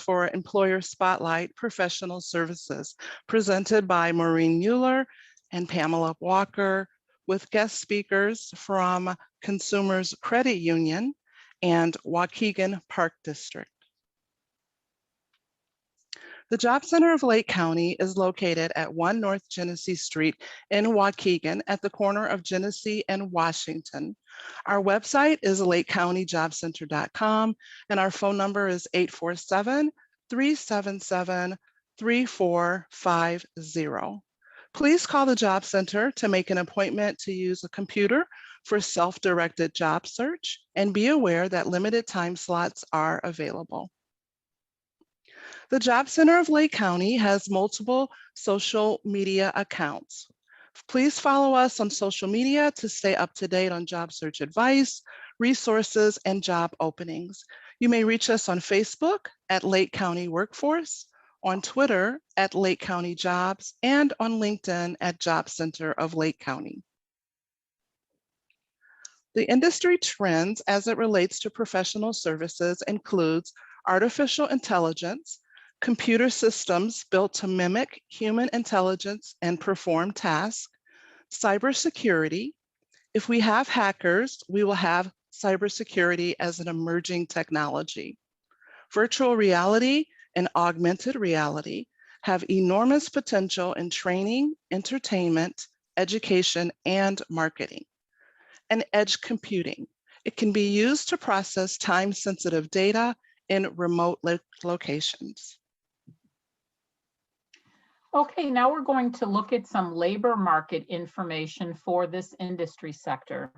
for Employer Spotlight Professional Services, presented by Maureen Mueller and Pamela Walker, with guest speakers from Consumers Credit Union and Waukegan Park District. The Job Center of Lake County is located at 1 North Genesee Street in Waukegan at the corner of Genesee and Washington. Our website is lakecountyjobcenter.com and our phone number is 847-377-3450. Please call the Job Center to make an appointment to use a computer for self-directed job search, and be aware that limited time slots are available. The Job Center of Lake County has multiple social media accounts. Please follow us on social media to stay up to date on job search advice, resources, and job openings. You may reach us on Facebook at Lake County Workforce, on Twitter at Lake County Jobs, and on LinkedIn at Job Center of Lake County. The industry trends as it relates to professional services includes artificial intelligence, computer systems built to mimic human intelligence and perform tasks, cybersecurity. If we have hackers, we will have cybersecurity as an emerging technology. Virtual reality and augmented reality have enormous potential in training, entertainment, education, and marketing. And edge computing. It can be used to process time-sensitive data in remote locations. Okay, now we're going to look at some labor market information for this industry sector.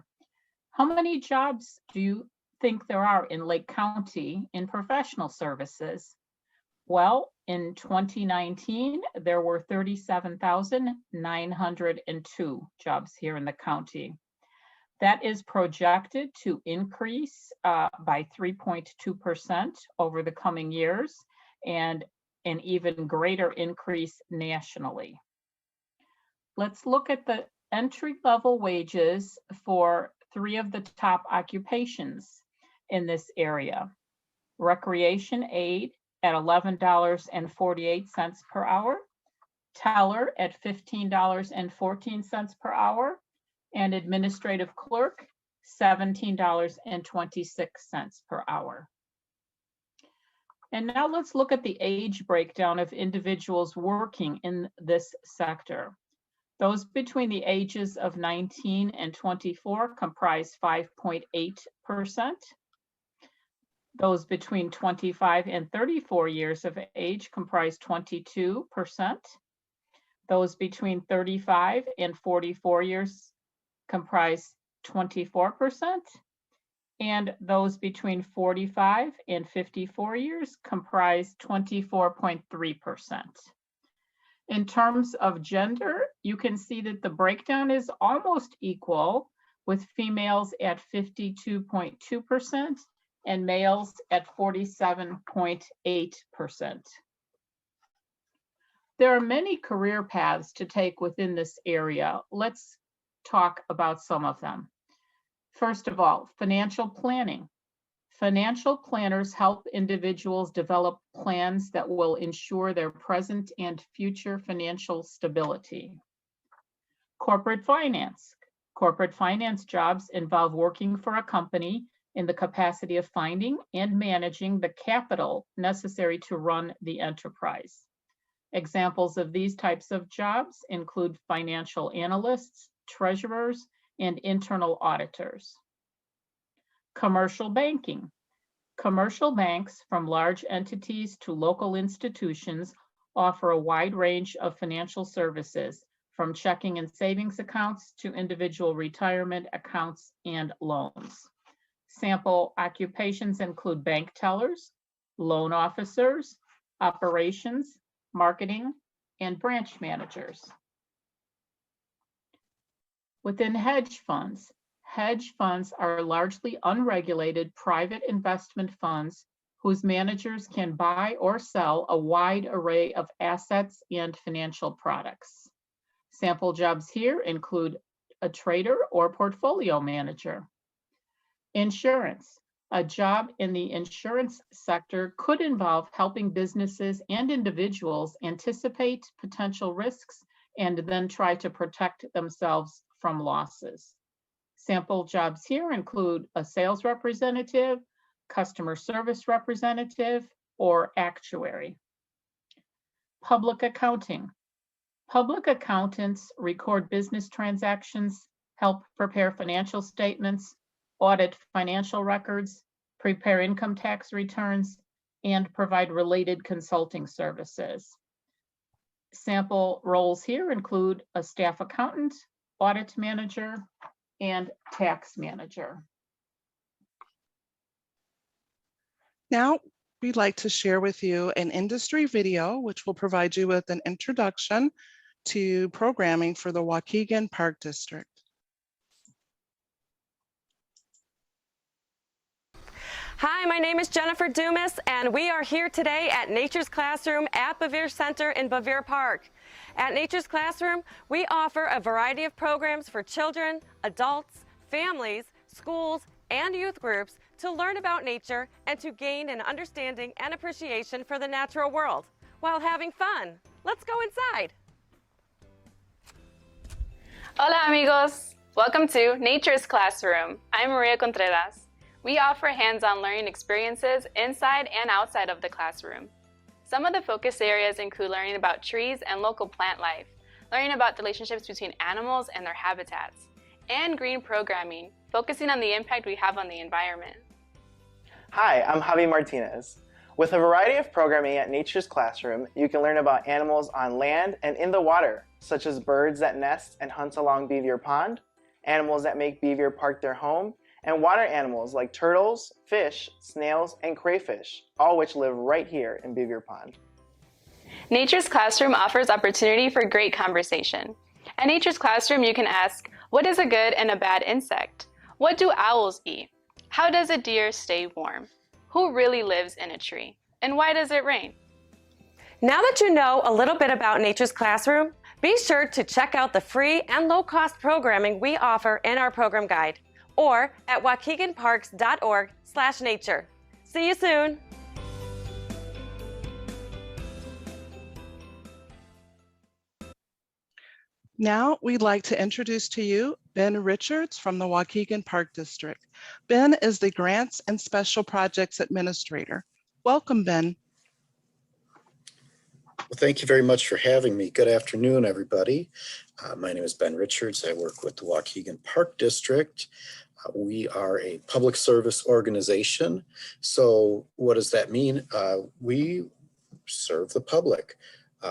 How many jobs do you think there are in Lake County in professional services? Well, in 2019, there were 37,902 jobs here in the county. That is projected to increase by 3.2% over the coming years, and an even greater increase nationally. Let's look at the entry-level wages for 3 of the top occupations in this area. Recreation aide at $11.48 per hour, teller at $15.14 per hour, and administrative clerk $17.26 per hour. And now let's look at the age breakdown of individuals working in this sector. Those between the ages of 19 and 24 comprise 5.8%. Those between 25 and 34 years of age comprise 22%. Those between 35 and 44 years comprise 24%. And those between 45 and 54 years comprise 24.3%. In terms of gender, you can see that the breakdown is almost equal, with females at 52.2% and males at 47.8%. There are many career paths to take within this area. Let's talk about some of them. First of all, financial planning. Financial planners help individuals develop plans that will ensure their present and future financial stability. Corporate finance. Corporate finance jobs involve working for a company in the capacity of finding and managing the capital necessary to run the enterprise. Examples of these types of jobs include financial analysts, treasurers, and internal auditors. Commercial banking. Commercial banks, from large entities to local institutions, offer a wide range of financial services, from checking and savings accounts to individual retirement accounts and loans. Sample occupations include bank tellers, loan officers, operations, marketing, and branch managers. Within hedge funds are largely unregulated private investment funds whose managers can buy or sell a wide array of assets and financial products. Sample jobs here include a trader or portfolio manager. Insurance. A job in the insurance sector could involve helping businesses and individuals anticipate potential risks and then try to protect themselves from losses. Sample jobs here include a sales representative, customer service representative, or actuary. Public accounting. Public accountants record business transactions, help prepare financial statements, audit financial records, prepare income tax returns, and provide related consulting services. Sample roles here include a staff accountant, audit manager, and tax manager. Now, we'd like to share with you an industry video, which will provide you with an introduction to programming for the Waukegan Park District. Hi, my name is Jennifer Dumas, and we are here today at Nature's Classroom at Bevere Center in Bevere Park. At Nature's Classroom, we offer a variety of programs for children, adults, families, schools, and youth groups to learn about nature and to gain an understanding and appreciation for the natural world while having fun. Let's go inside. Hola amigos! Welcome to Nature's Classroom. I'm Maria Contreras. We offer hands-on learning experiences inside and outside of the classroom. Some of the focus areas include learning about trees and local plant life, learning about the relationships between animals and their habitats, and green programming, focusing on the impact we have on the environment. Hi, I'm Javi Martinez. With a variety of programming at Nature's Classroom, you can learn about animals on land and in the water, such as birds that nest and hunt along Beaver Pond, animals that make Beaver Park their home, and water animals like turtles, fish, snails, and crayfish, all which live right here in Beaver Pond. Nature's Classroom offers opportunity for great conversation. At Nature's Classroom, you can ask, what is a good and a bad insect? What do owls eat? How does a deer stay warm? Who really lives in a tree? And why does it rain? Now that you know a little bit about Nature's Classroom, be sure to check out the free and low-cost programming we offer in our program guide, or at waukeganparks.org/nature. See you soon. Now, we'd like to introduce to you Ben Richards from the Waukegan Park District. Ben is the Grants and Special Projects Administrator. Welcome, Ben. Well, thank you very much for having me. Good afternoon, everybody. My name is Ben Richards. I work with the Waukegan Park District. We are a public service organization. So what does that mean? We serve the public.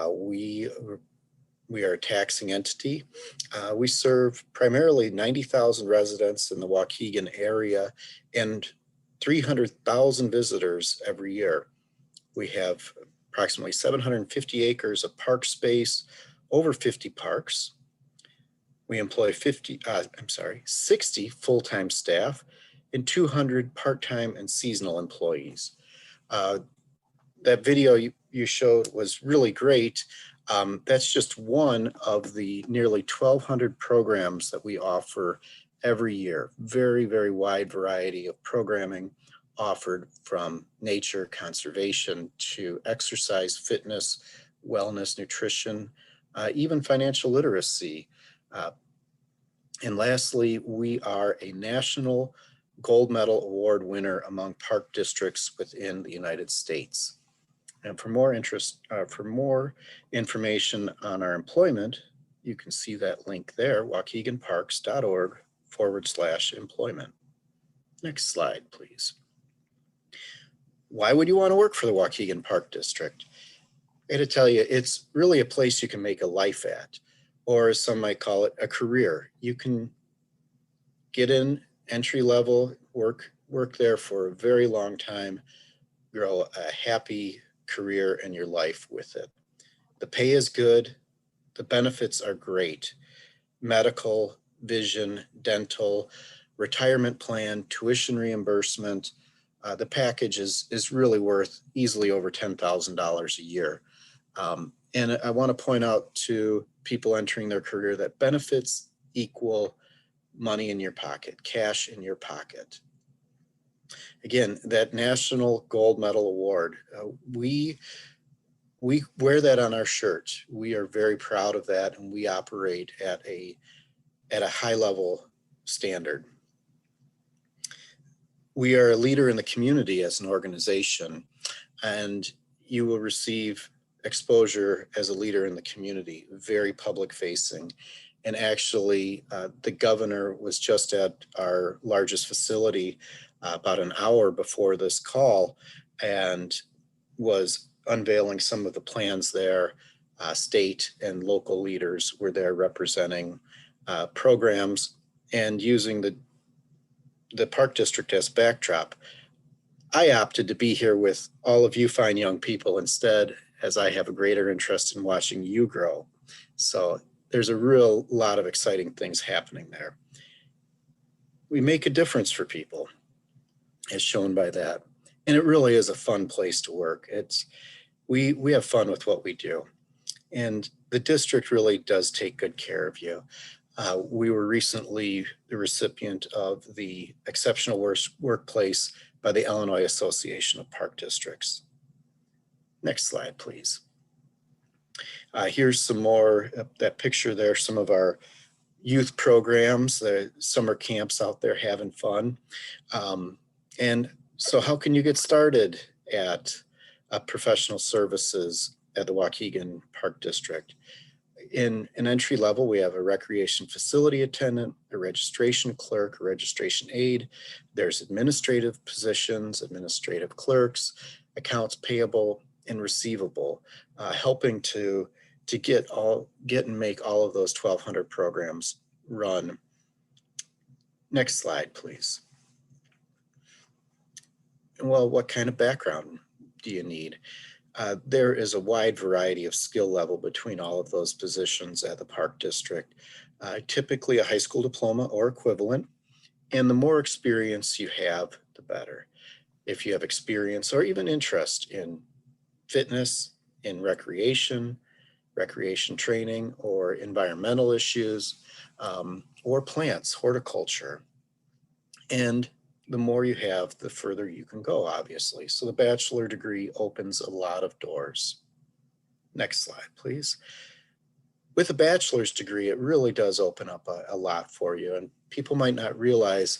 We are a taxing entity. We serve primarily 90,000 residents in the Waukegan area and 300,000 visitors every year. We have approximately 750 acres of park space, over 50 parks. We employ 60 full-time staff and 200 part-time and seasonal employees. That video you showed was really great. That's just one of the nearly 1,200 programs that we offer every year. Very, very wide variety of programming offered, from nature, conservation, to exercise, fitness, wellness, nutrition, even financial literacy. And lastly, we are a national gold medal award winner among park districts within the United States. And for more information on our employment, you can see that link there, waukeganparks.org/employment. Next slide, please. Why would you want to work for the Waukegan Park District? I got to tell you, it's really a place you can make a life at, or as some might call it, a career. You can get in entry level, work there for a very long time, grow a happy career in your life with it. The pay is good. The benefits are great. Medical, vision, dental, retirement plan, tuition reimbursement. The package is really worth easily over $10,000 a year. And I want to point out to people entering their career that benefits equal money in your pocket, cash in your pocket. Again, that National Gold Medal Award, we wear that on our shirt. We are very proud of that, and we operate at a high level standard. We are a leader in the community as an organization, and you will receive exposure as a leader in the community, very public facing. And actually, the governor was just at our largest facility about an hour before this call and was unveiling some of the plans there. State and local leaders were there representing programs and using the Park District as backdrop. I opted to be here with all of you fine young people instead, as I have a greater interest in watching you grow. So there's a real lot of exciting things happening there. We make a difference for people, as shown by that. And it really is a fun place to work. We have fun with what we do. And the district really does take good care of you. We were recently the recipient of the Exceptional Workplace by the Illinois Association of Park Districts. Next slide, please. Here's some more, that picture there, some of our youth programs, the summer camps out there having fun. And so how can you get started at professional services at the Waukegan Park District? In an entry level, we have a recreation facility attendant, a registration clerk, a registration aide. There's administrative positions, administrative clerks, accounts payable and receivable, helping to get and make all of those 1,200 programs run. Next slide, please. Well, what kind of background do you need? There is a wide variety of skill level between all of those positions at the Park District. Typically a high school diploma or equivalent, and the more experience you have, the better. If you have experience or even interest in fitness, in recreation training, or environmental issues, or plants, horticulture. And the more you have, the further you can go, obviously. So the bachelor degree opens a lot of doors. Next slide, please. With a bachelor's degree, it really does open up a lot for you, and people might not realize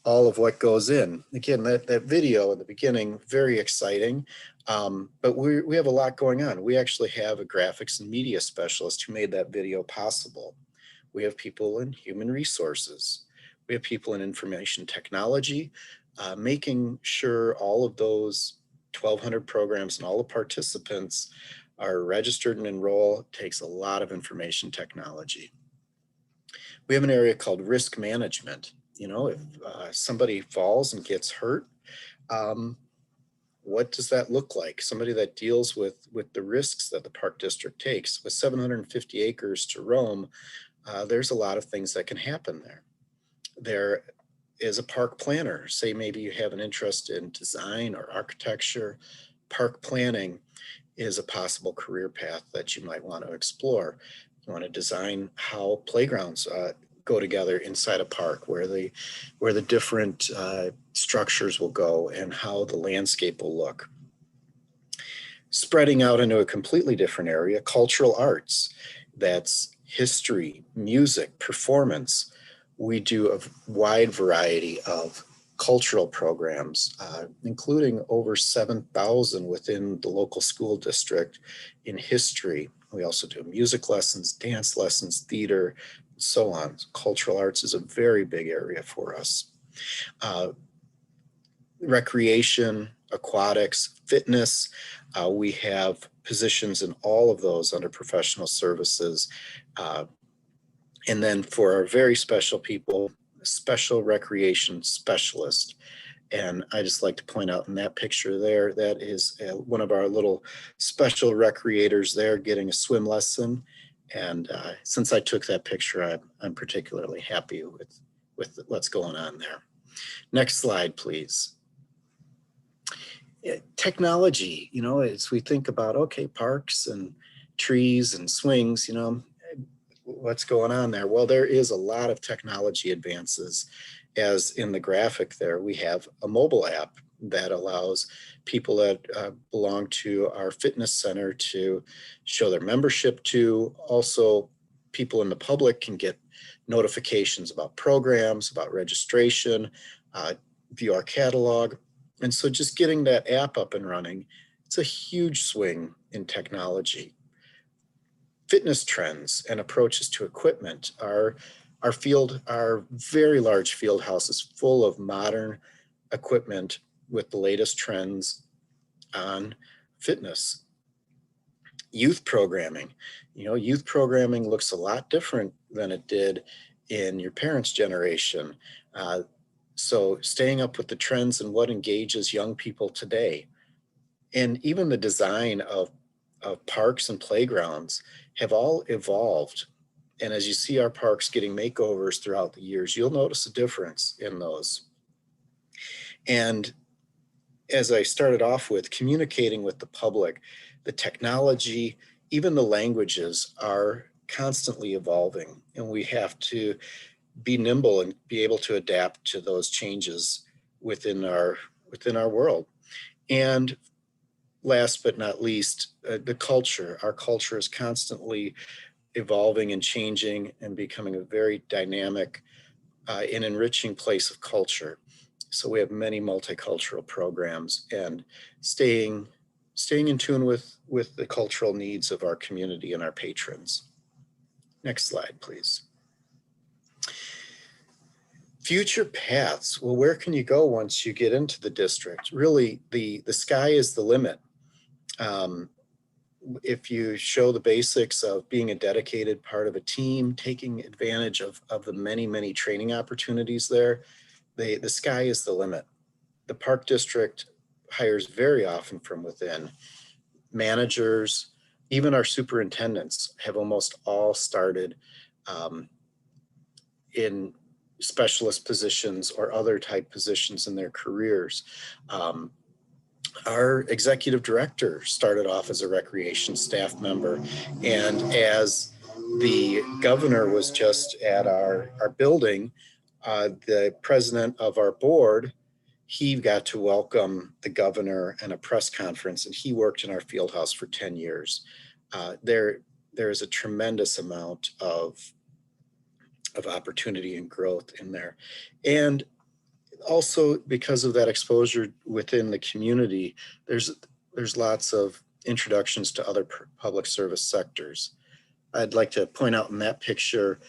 all of what goes in. Again, that video in the beginning, very exciting, but we have a lot going on. We actually have a graphics and media specialist who made that video possible. We have people in human resources. We have people in information technology, making sure all of those 1,200 programs and all the participants are registered and enroll takes a lot of information technology. We have an area called risk management. You know, if somebody falls and gets hurt, what does that look like? Somebody that deals with the risks that the Park District takes. With 750 acres to roam, there's a lot of things that can happen there. There is a park planner. Say maybe you have an interest in design or architecture. Park planning is a possible career path that you might want to explore. You want to design how playgrounds go together inside a park, where the different structures will go and how the landscape will look. Spreading out into a completely different area, cultural arts. That's history, music, performance. We do a wide variety of cultural programs, including over 7,000 within the local school district in history. We also do music lessons, dance lessons, theater, and so on. Cultural arts is a very big area for us. Recreation, aquatics, fitness. We have positions in all of those under professional services. And then for our very special people, special recreation specialist. And I just like to point out in that picture there, that is one of our little special recreators there getting a swim lesson. And since I took that picture, I'm particularly happy with what's going on there. Next slide, please. Technology, you know, as we think about, okay, parks and trees and swings, you know, what's going on there? Well, there is a lot of technology advances. As in the graphic there, we have a mobile app that allows people that belong to our fitness center to show their membership to. Also, people in the public can get notifications about programs, about registration, view our catalog. And so just getting that app up and running, it's a huge swing in technology. Fitness trends and approaches to equipment. Our very large field house is full of modern equipment with the latest trends on fitness. Youth programming. Youth programming looks a lot different than it did in your parents' generation. So staying up with the trends and what engages young people today. And even the design of parks and playgrounds have all evolved. And as you see our parks getting makeovers throughout the years, you'll notice a difference in those. And as I started off with, communicating with the public, the technology, even the languages are constantly evolving, and we have to be nimble and be able to adapt to those changes within our world. And last but not least, the culture. Our culture is constantly evolving and changing and becoming a very dynamic and enriching place of culture. So we have many multicultural programs, and staying in tune with the cultural needs of our community and our patrons. Next slide, please. Future paths. Well, where can you go once you get into the district? Really, the sky is the limit. If you show the basics of being a dedicated part of a team, taking advantage of the many, many training opportunities there, the sky is the limit. The Park District hires very often from within. Managers, even our superintendents have almost all started in specialist positions or other type positions in their careers. Our executive director started off as a recreation staff member, and as the governor was just at our building, the president of our board, he got to welcome the governor in a press conference, and he worked in our field house for 10 years. There is a tremendous amount of opportunity and growth in there. And also because of that exposure within the community, there's lots of introductions to other public service sectors. I'd like to point out in that picture,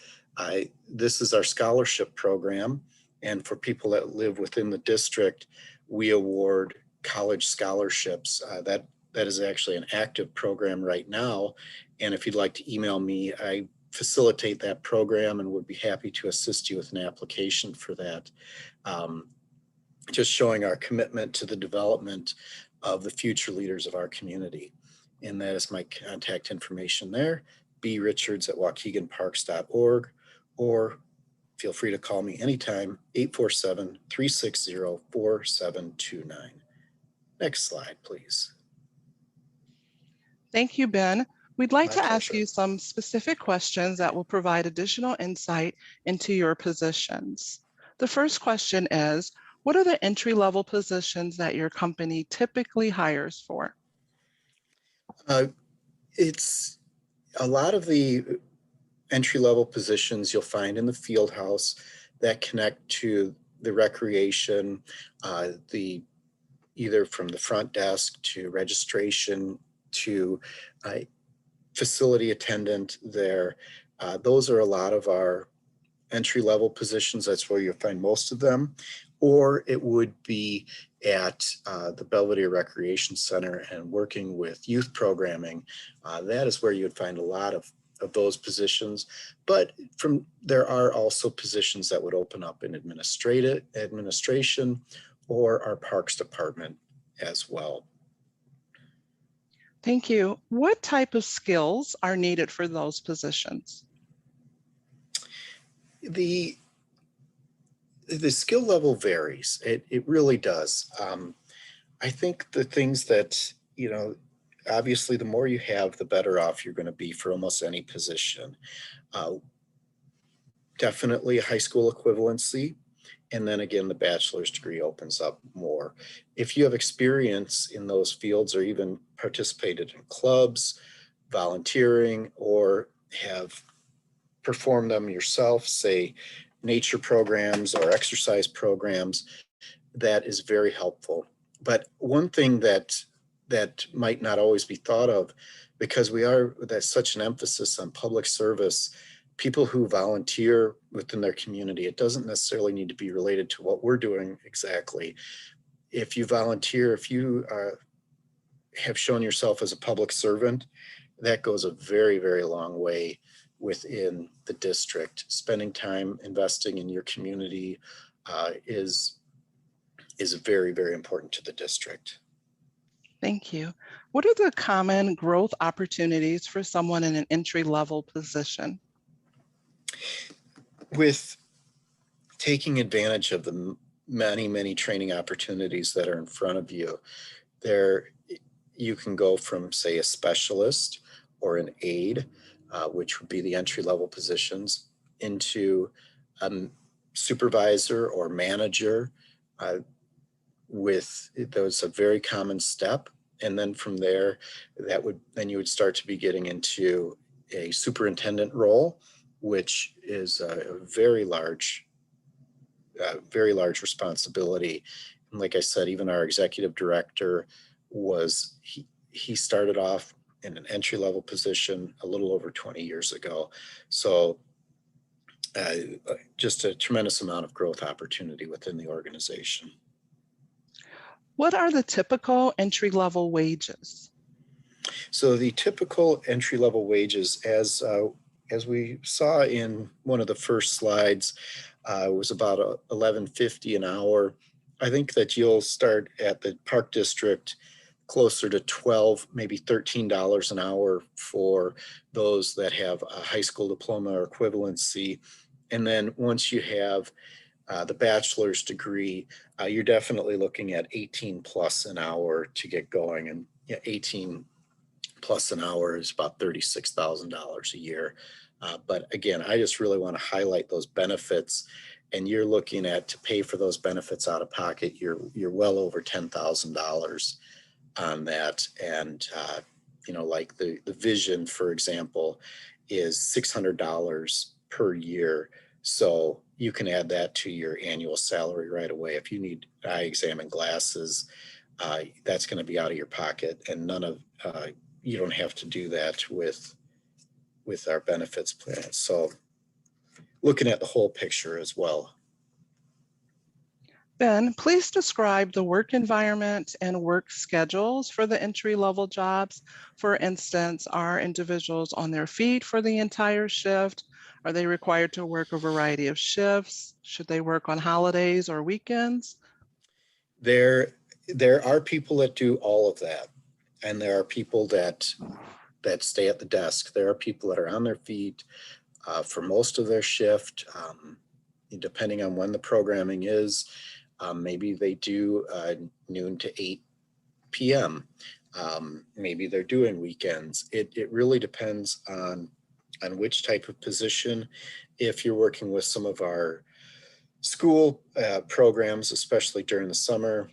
this is our scholarship program. And for people that live within the district, we award college scholarships. That is actually an active program right now. And if you'd like to email me, I facilitate that program and would be happy to assist you with an application for that. Just showing our commitment to the development of the future leaders of our community. And that is my contact information there, brichards@waukeganparks.org, or feel free to call me anytime, 847-360-4729. Next slide, please. Thank you, Ben. We'd like My to ask pleasure. you some specific questions that will provide additional insight into your positions. The first question is, what are the entry-level positions that your company typically hires for? It's a lot of the entry-level positions you'll find in the field house that connect to the recreation, either from the front desk to registration to facility attendant there. Those are a lot of our entry-level positions. That's where you'll find most of them. Or it would be at the Belvedere Recreation Center and working with youth programming. That is where you would find a lot of those positions. But there are also positions that would open up in administration or our Parks Department as well. Thank you. What type of skills are needed for those positions? The skill level varies. It really does. I think the things that, obviously, the more you have, the better off you're going to be for almost any position. Definitely a high school equivalency. And then again, the bachelor's degree opens up more. If you have experience in those fields or even participated in clubs, volunteering, or have performed them yourself, say nature programs or exercise programs, that is very helpful. But one thing that might not always be thought of, because there's such an emphasis on public service, people who volunteer within their community, it doesn't necessarily need to be related to what we're doing exactly. If you volunteer, if you have shown yourself as a public servant, that goes a very, very long way within the district. Spending time investing in your community is very, very important to the district. Thank you. What are the common growth opportunities for someone in an entry-level position? With taking advantage of the many, many training opportunities that are in front of you, you can go from, say, a specialist or an aide, which would be the entry-level positions, into a supervisor or manager. With those, a very common step. And then from there, then you would start to be getting into a superintendent role, which is a very large responsibility. And like I said, even our executive director he started off in an entry-level position a little over 20 years ago. So just a tremendous amount of growth opportunity within the organization. What are the typical entry-level wages? So the typical entry-level wages, as we saw in one of the first slides, was about $11.50 an hour. I think that you'll start at the Park District closer to $12, maybe $13 an hour for those that have a high school diploma or equivalency. And then once you have the bachelor's degree, you're definitely looking at 18 plus an hour to get going. And 18 plus an hour is about $36,000 a year. But again, I just really want to highlight those benefits. And you're looking at, to pay for those benefits out of pocket, you're well over $10,000 on that. And like the vision, for example, is $600 per year. So you can add that to your annual salary right away. If you need eye exam and glasses, that's going to be out of your pocket, and you don't have to do that with our benefits plan. So looking at the whole picture as well. Ben, please describe the work environment and work schedules for the entry-level jobs. For instance, are individuals on their feet for the entire shift? Are they required to work a variety of shifts? Should they work on holidays or weekends? There are people that do all of that. And there are people that stay at the desk. There are people that are on their feet for most of their shift, depending on when the programming is. Maybe they do noon to 8 p.m. Maybe they're doing weekends. It really depends on which type of position. If you're working with some of our school programs, especially during the summer,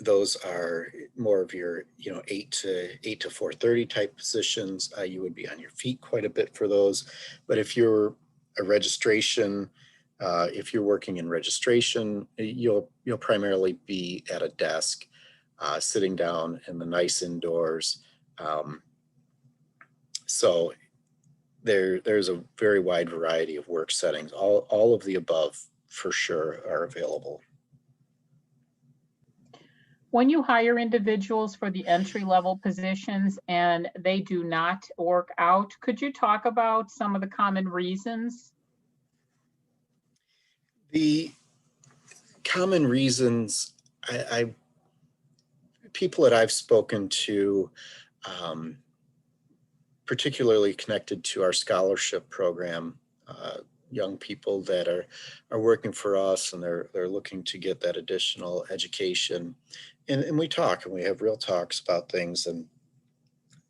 those are more of your 8 to 4:30 type positions. You would be on your feet quite a bit for those. But if you're a registration, if you're working in registration, you'll primarily be at a desk, sitting down in the nice indoors. So there's a very wide variety of work settings. All of the above for sure are available. When you hire individuals for the entry-level positions and they do not work out, could you talk about some of the common reasons? The common reasons, people that I've spoken to, particularly connected to our scholarship program, young people that are working for us and they're looking to get that additional education and we talk, and we have real talks about things. And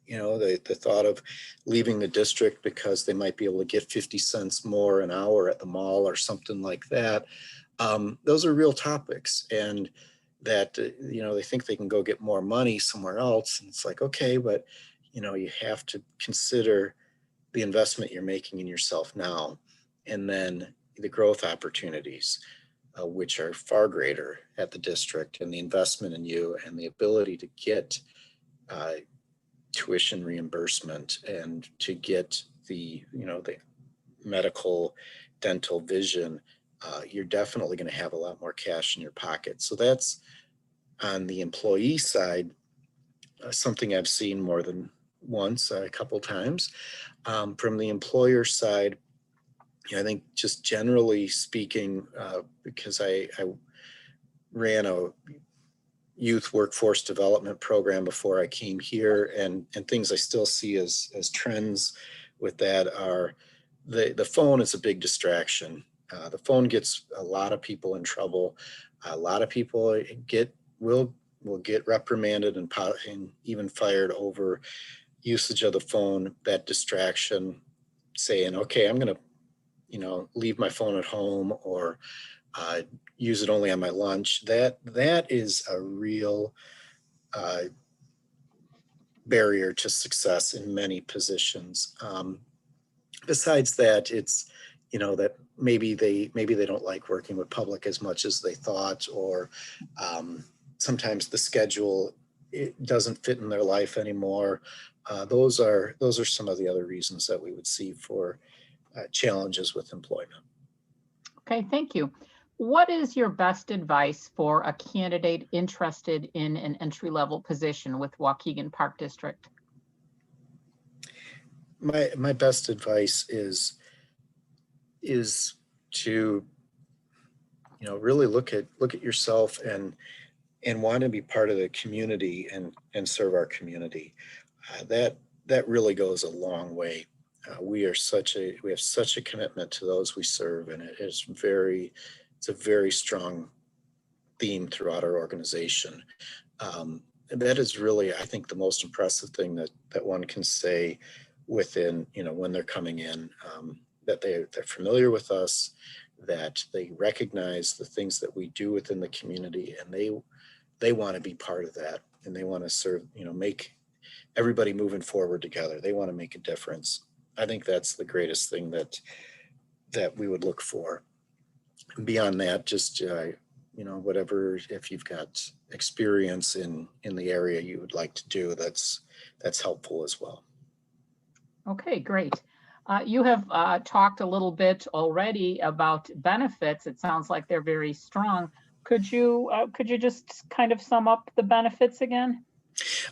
the thought of leaving the district because they might be able to get 50 cents more an hour at the mall or something like that. Those are real topics, and that, they think they can go get more money somewhere else. And it's like, okay, but, you have to consider the investment you're making in yourself now, and then the growth opportunities, which are far greater at the district, and the investment in you and the ability to get tuition reimbursement and to get the medical, dental, vision. You're definitely going to have a lot more cash in your pocket. So that's on the employee side, something I've seen more than once, a couple times. From the employer side, I think just generally speaking, because I ran a youth workforce development program before I came here, and things I still see as trends with that are the phone is a big distraction. The phone gets a lot of people in trouble. A lot of people will get reprimanded and even fired over usage of the phone. That distraction, saying, okay, I'm going to leave my phone at home, or use it only on my lunch. That is a real barrier to success in many positions. Besides that, it's that maybe they don't like working with public as much as they thought, or sometimes the schedule, it doesn't fit in their life anymore. Those are some of the other reasons that we would see for challenges with employment. Okay, thank you. What is your best advice for a candidate interested in an entry-level position with Waukegan Park District? My best advice is to really look at yourself and want to be part of the community and serve our community. That really goes a long way. We have such a commitment to those we serve, and it's a very strong theme throughout our organization. And that is really, I think, the most impressive thing that one can say within, when they're coming in, that they're familiar with us, that they recognize the things that we do within the community, and they want to be part of that, and they want to serve, make everybody moving forward together. They want to make a difference. I think that's the greatest thing that we would look for. And beyond that, just whatever, if you've got experience in the area you would like to do, that's helpful as well. Okay, great. You have talked a little bit already about benefits. It sounds like they're very strong. Could you just kind of sum up the benefits again?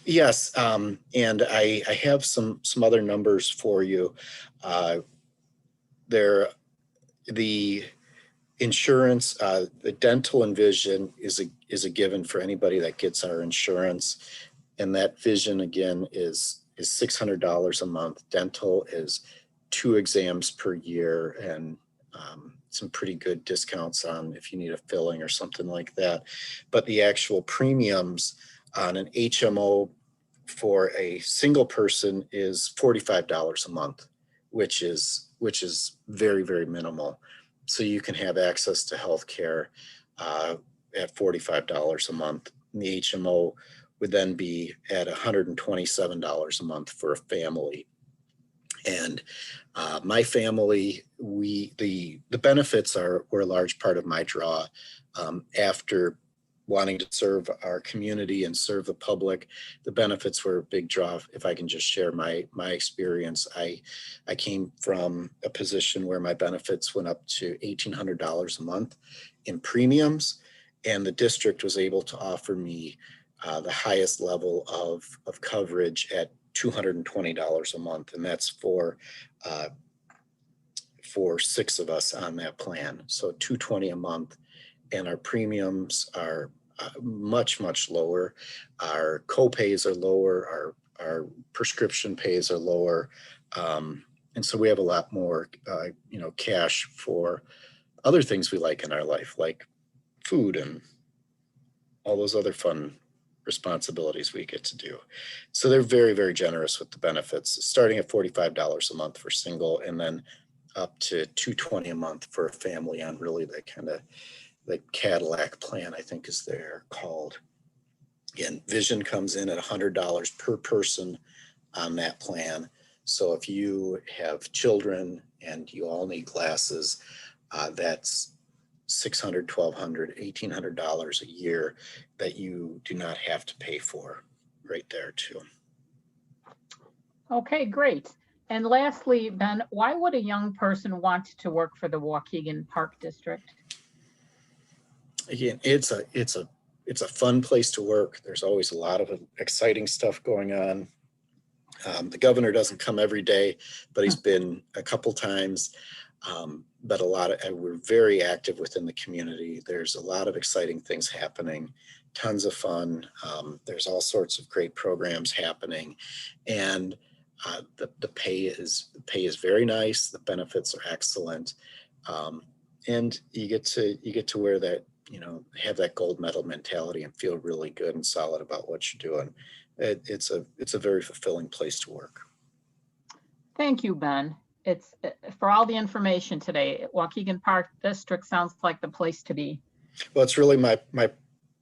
Yes, and I have some other numbers for you. The insurance, the dental and vision is a given for anybody that gets our insurance, and that vision again is $600 a month. Dental is 2 exams per year, and some pretty good discounts on if you need a filling or something like that. But the actual premiums on an HMO for a single person is $45 a month, which is very, very minimal. So you can have access to healthcare at $45 a month. And the HMO would then be at $127 a month for a family. And my family, the benefits were a large part of my draw. After wanting to serve our community and serve the public, the benefits were a big draw. If I can just share my experience, I came from a position where my benefits went up to $1,800 a month in premiums, and the district was able to offer me the highest level of coverage at $220 a month, and that's for 6 of us on that plan. So $220 a month, and our premiums are much lower. Our co-pays are lower. Our prescription pays are lower, and so we have a lot more, cash for other things we like in our life, like food and all those other fun responsibilities we get to do. So they're very, very generous with the benefits, starting at $45 a month for single, and then up to $220 a month for a family on really the kind of the Cadillac plan, I think is they're called. Again, vision comes in at $100 per person on that plan. So if you have children and you all need glasses, that's $600, $1,200, $1,800 a year that you do not have to pay for right there too. Okay, great. And lastly, Ben, why would a young person want to work for the Waukegan Park District? Again, it's a fun place to work. There's always a lot of exciting stuff going on. The governor doesn't come every day, but he's been a couple times. But we're very active within the community. There's a lot of exciting things happening, tons of fun. There's all sorts of great programs happening, and the pay is very nice. The benefits are excellent, and you get to wear that, have that gold medal mentality and feel really good and solid about what you're doing. It's a very fulfilling place to work. Thank you, Ben. It's for all the information today. Waukegan Park District sounds like the place to be. Well, it's really my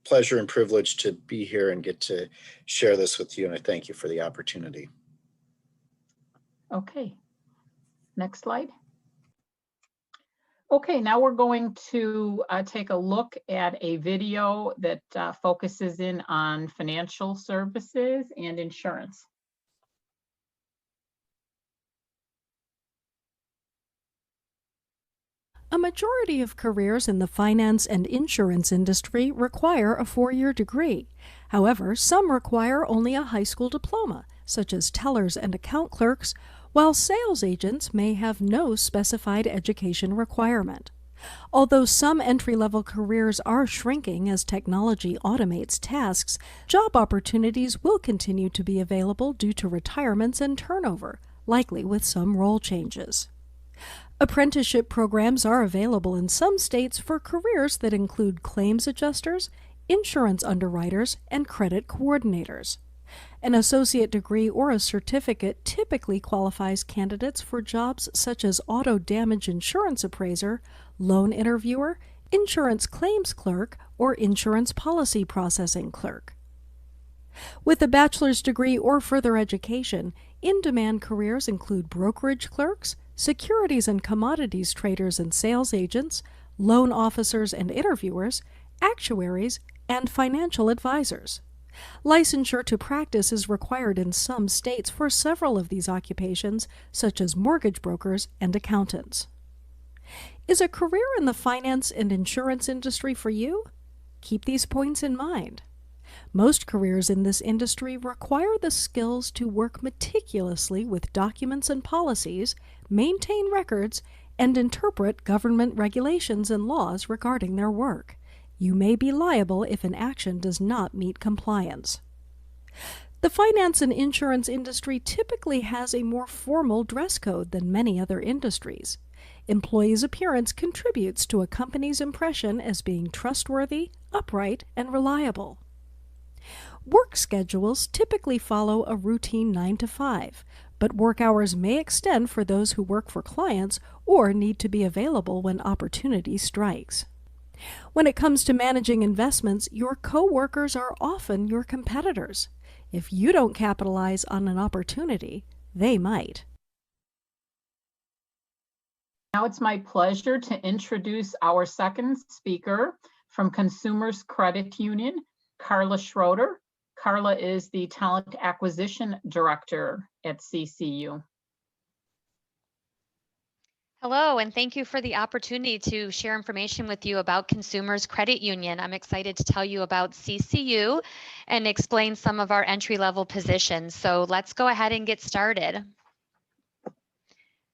pleasure and privilege to be here and get to share this with you, and I thank you for the opportunity. Okay, next slide. Okay, now we're going to take a look at a video that focuses in on financial services and insurance. A majority of careers in the finance and insurance industry require a 4-year degree. However, some require only a high school diploma, such as tellers and account clerks, while sales agents may have no specified education requirement. Although some entry-level careers are shrinking as technology automates tasks, job opportunities will continue to be available due to retirements and turnover, likely with some role changes. Apprenticeship programs are available in some states for careers that include claims adjusters, insurance underwriters, and credit coordinators. An associate degree or a certificate typically qualifies candidates for jobs such as auto damage insurance appraiser, loan interviewer, insurance claims clerk, or insurance policy processing clerk. With a bachelor's degree or further education, in-demand careers include brokerage clerks, securities and commodities traders and sales agents, loan officers and interviewers, actuaries, and financial advisors. Licensure to practice is required in some states for several of these occupations, such as mortgage brokers and accountants. Is a career in the finance and insurance industry for you? Keep these points in mind. Most careers in this industry require the skills to work meticulously with documents and policies, maintain records, and interpret government regulations and laws regarding their work. You may be liable if an action does not meet compliance. The finance and insurance industry typically has a more formal dress code than many other industries. Employees' appearance contributes to a company's impression as being trustworthy, upright, and reliable. Work schedules typically follow a routine 9 to 5, but work hours may extend for those who work for clients or need to be available when opportunity strikes. When it comes to managing investments, your co-workers are often your competitors. If you don't capitalize on an opportunity, they might. Now it's my pleasure to introduce our second speaker from Consumers Credit Union, Carla Schroeder. Carla is the Talent Acquisition Director at CCU. Hello, and thank you for the opportunity to share information with you about Consumers Credit Union. I'm excited to tell you about CCU and explain some of our entry-level positions. So let's go ahead and get started.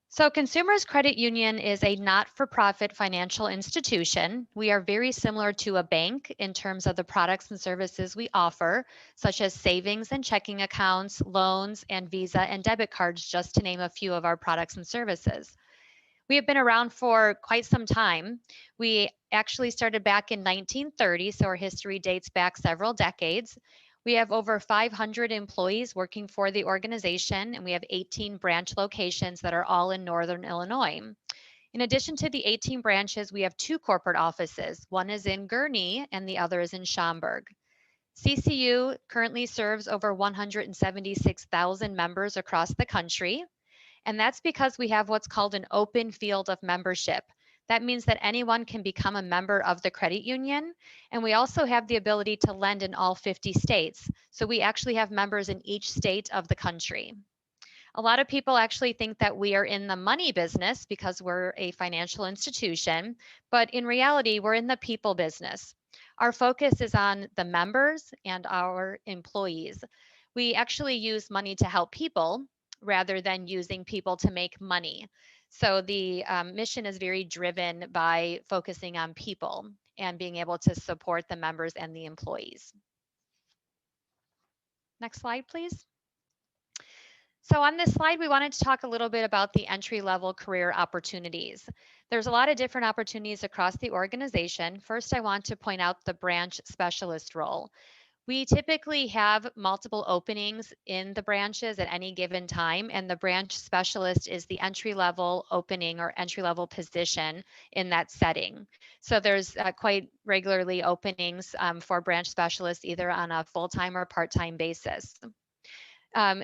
So Consumers Credit Union is a not-for-profit financial institution. We are very similar to a bank in terms of the products and services we offer, such as savings and checking accounts, loans, and Visa and debit cards, just to name a few of our products and services. We have been around for quite some time. We actually started back in 1930, so our history dates back several decades. We have over 500 employees working for the organization, and we have 18 branch locations that are all in Northern Illinois. In addition to the 18 branches, we have 2 corporate offices. One is in Gurnee and the other is in Schaumburg. CCU currently serves over 176,000 members across the country, and that's because we have what's called an open field of membership. That means that anyone can become a member of the credit union, and we also have the ability to lend in all 50 states. So we actually have members in each state of the country. A lot of people actually think that we are in the money business because we're a financial institution, but in reality, we're in the people business. Our focus is on the members and our employees. We actually use money to help people rather than using people to make money. So the mission is very driven by focusing on people and being able to support the members and the employees. Next slide, please. So on this slide, we wanted to talk a little bit about the entry-level career opportunities. There's a lot of different opportunities across the organization. First, I want to point out the branch specialist role. We typically have multiple openings in the branches at any given time, and the branch specialist is the entry-level opening or entry-level position in that setting. So there's quite regularly openings for branch specialists, either on a full-time or part-time basis.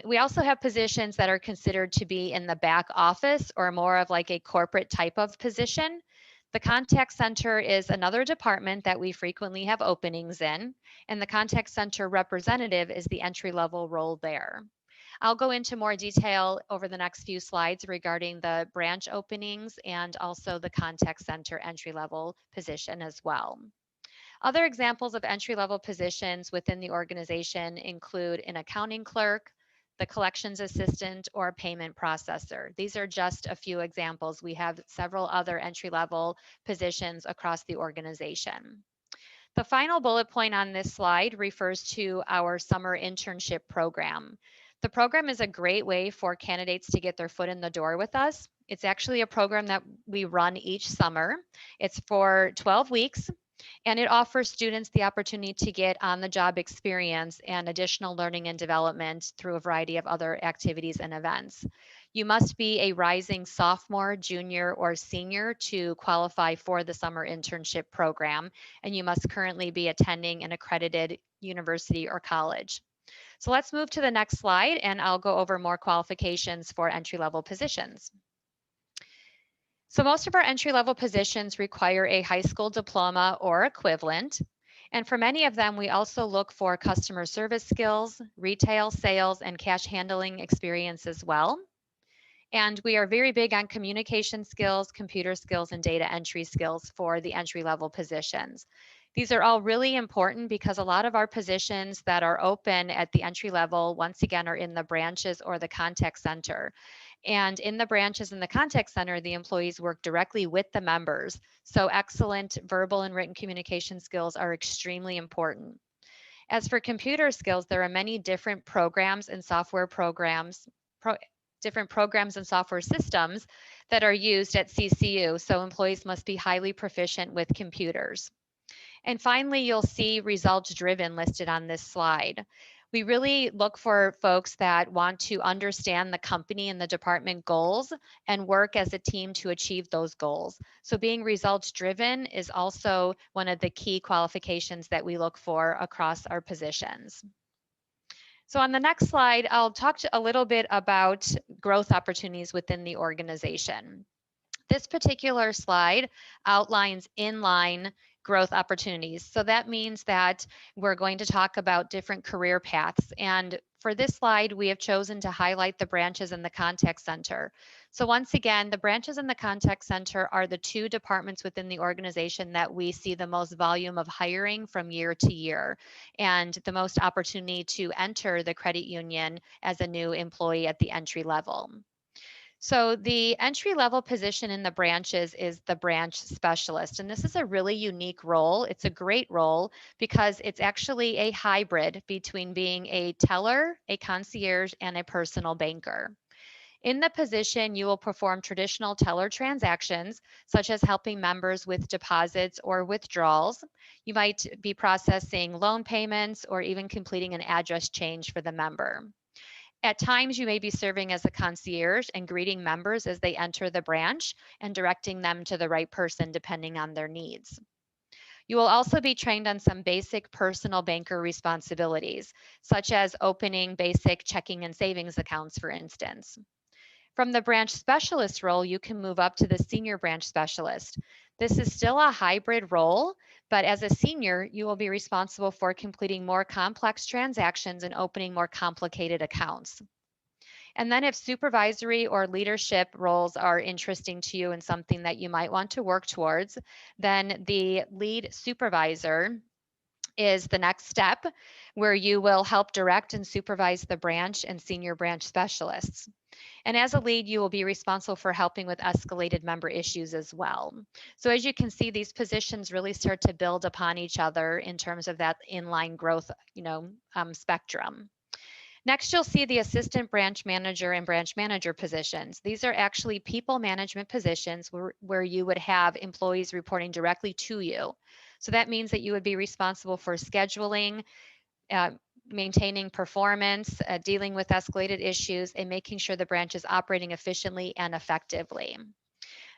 We also have positions that are considered to be in the back office or more of like a corporate type of position. The contact center is another department that we frequently have openings in, and the contact center representative is the entry-level role there. I'll go into more detail over the next few slides regarding the branch openings and also the contact center entry-level position as well. Other examples of entry-level positions within the organization include an accounting clerk, the collections assistant, or payment processor. These are just a few examples. We have several other entry-level positions across the organization. The final bullet point on this slide refers to our summer internship program. The program is a great way for candidates to get their foot in the door with us. It's actually a program that we run each summer. It's for 12 weeks. And it offers students the opportunity to get on-the-job experience and additional learning and development through a variety of other activities and events. You must be a rising sophomore, junior, or senior to qualify for the summer internship program, and you must currently be attending an accredited university or college. So let's move to the next slide, and I'll go over more qualifications for entry-level positions. So most of our entry-level positions require a high school diploma or equivalent. And for many of them, we also look for customer service skills, retail sales, and cash handling experience as well. And we are very big on communication skills, computer skills, and data entry skills for the entry-level positions. These are all really important because a lot of our positions that are open at the entry level, once again, are in the branches or the contact center. And in the branches and the contact center, the employees work directly with the members. So excellent verbal and written communication skills are extremely important. As for computer skills, there are many different programs and software programs, different programs and software systems that are used at CCU. So employees must be highly proficient with computers. And finally, you'll see results driven listed on this slide. We really look for folks that want to understand the company and the department goals and work as a team to achieve those goals. So being results driven is also one of the key qualifications that we look for across our positions. So on the next slide, I'll talk a little bit about growth opportunities within the organization. This particular slide outlines inline growth opportunities. So that means that we're going to talk about different career paths. And for this slide, we have chosen to highlight the branches and the contact center. So once again, the branches and the contact center are the two departments within the organization that we see the most volume of hiring from year to year and the most opportunity to enter the credit union as a new employee at the entry level. So the entry-level position in the branches is the branch specialist, and this is a really unique role. It's a great role because it's actually a hybrid between being a teller, a concierge, and a personal banker. In the position, you will perform traditional teller transactions, such as helping members with deposits or withdrawals. You might be processing loan payments or even completing an address change for the member. At times, you may be serving as a concierge and greeting members as they enter the branch and directing them to the right person depending on their needs. You will also be trained on some basic personal banker responsibilities, such as opening basic checking and savings accounts, for instance. From the branch specialist role, you can move up to the senior branch specialist. This is still a hybrid role, but as a senior, you will be responsible for completing more complex transactions and opening more complicated accounts. And then if supervisory or leadership roles are interesting to you and something that you might want to work towards, then the lead supervisor is the next step, where you will help direct and supervise the branch and senior branch specialists. And as a lead, you will be responsible for helping with escalated member issues as well. So as you can see, these positions really start to build upon each other in terms of that inline growth, spectrum. Next, you'll see the assistant branch manager and branch manager positions. These are actually people management positions where you would have employees reporting directly to you. So that means that you would be responsible for scheduling, maintaining performance, dealing with escalated issues, and making sure the branch is operating efficiently and effectively.